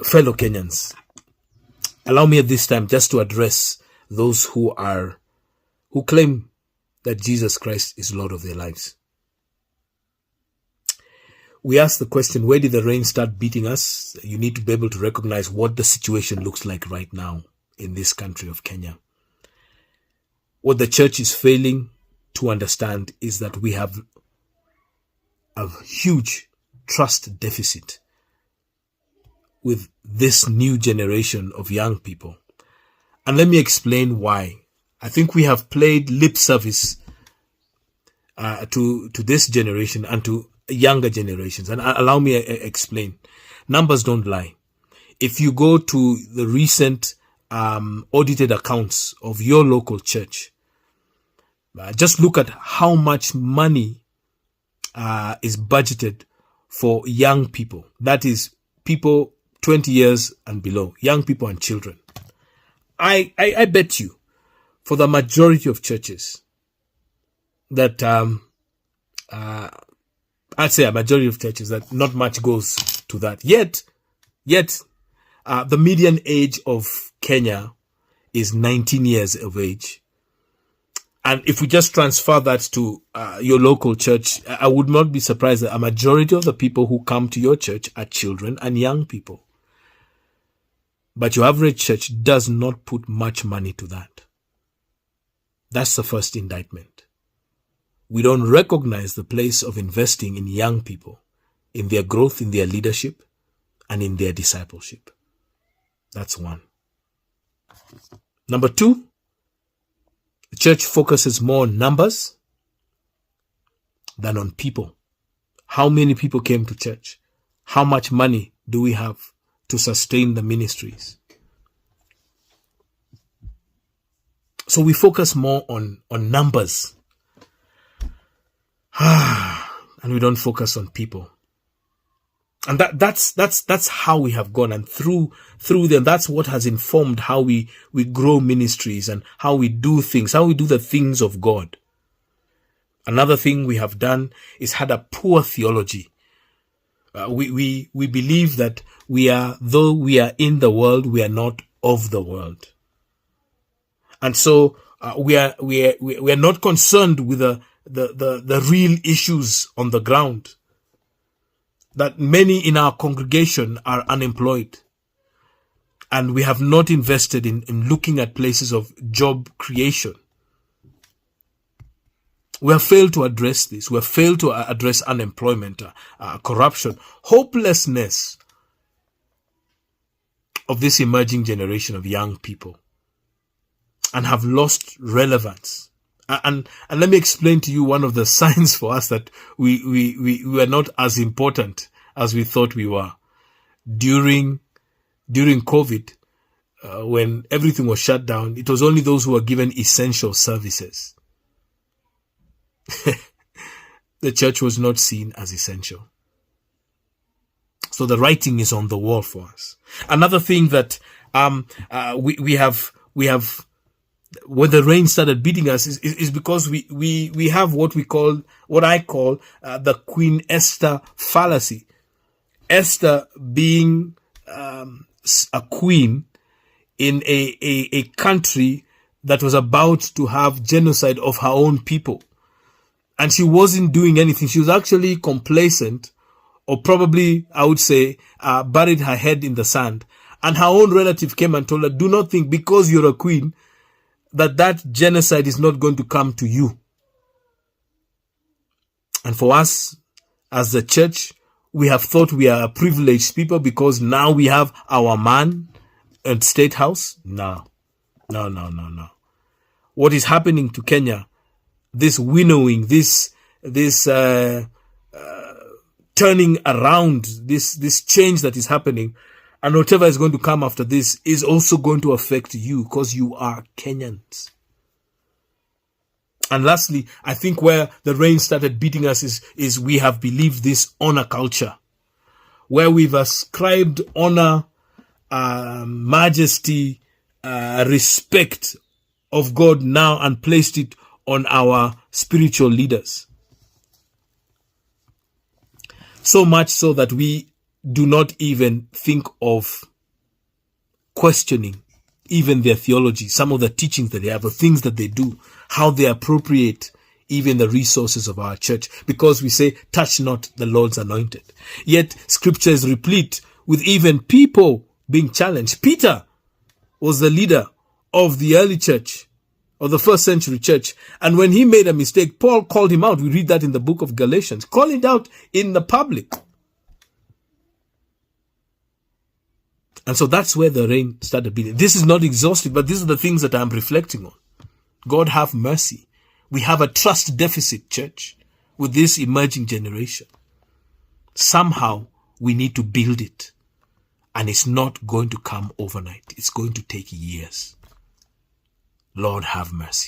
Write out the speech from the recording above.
fellow Kenyans, allow me at this time just to address those who claim that Jesus Christ is Lord of their lives. We ask the question, where did the rain start beating us? You need to be able to recognize what the situation looks like right now in this country of Kenya. What the church is failing to understand is that we have a huge trust deficit with this new generation of young people. And let me explain why. I think we have played lip service to this generation and to younger generations. And allow me to explain. Numbers don't lie. If you go to the recent audited accounts of your local church, just look at how much money is budgeted for young people. That is people 20 years and below, young people and children. I bet you, for the majority of churches, that I'd say a majority of churches, that not much goes to that. Yet, the median age of Kenya is 19 years of age. And if we just transfer that to your local church, I would not be surprised that a majority of the people who come to your church are children and young people. But your average church does not put much money to that. That's the first indictment. We don't recognize the place of investing in young people, in their growth, in their leadership, and in their discipleship. That's one. Number two, the church focuses more on numbers than on people. How many people came to church? How much money do we have to sustain the ministries? So we focus more on numbers. And we don't focus on people. And that's how we have gone. And through them, that's what has informed how we grow ministries and how we do things, how we do the things of God. Another thing we have done is had a poor theology. We believe that though we are in the world, we are not of the world. And so we are not concerned with the real issues on the ground. That many in our congregation are unemployed. And we have not invested in looking at places of job creation. We have failed to address this. We have failed to address unemployment, corruption, hopelessness of this emerging generation of young people, and have lost relevance. And let me explain to you one of the signs for us that we were not as important as we thought we were. During COVID, when everything was shut down, it was only those who were given essential services. The church was not seen as essential. So the writing is on the wall for us. Another thing that we have when the rain started beating us is because we have what I call the Queen Esther fallacy. Esther being a queen in a country that was about to have genocide of her own people. And she wasn't doing anything. She was actually complacent, or probably, I would say, buried her head in the sand. And her own relative came and told her, do not think because you're a queen that genocide is not going to come to you. And for us, as the church, we have thought we are a privileged people because now we have our man at State House. No. What is happening to Kenya, this winnowing, this turning around, this change that is happening, and whatever is going to come after this is also going to affect you because you are Kenyans. And lastly, I think where the rain started beating us is we have believed this honor culture, where we've ascribed honor, majesty, respect of God now and placed it on our spiritual leaders. So much so that we do not even think of questioning even their theology, some of the teachings that they have, the things that they do, how they appropriate even the resources of our church, because we say, touch not the Lord's anointed. Yet scripture is replete with even people being challenged. Peter was the leader of the early church, of the first century church. And when he made a mistake, Paul called him out. We read that in the book of Galatians. Call it out in the public. And so that's where the rain started beating. This is not exhaustive, but these are the things that I'm reflecting on. God have mercy. We have a trust deficit, church, with this emerging generation. Somehow we need to build it. And it's not going to come overnight. It's going to take years. Lord have mercy.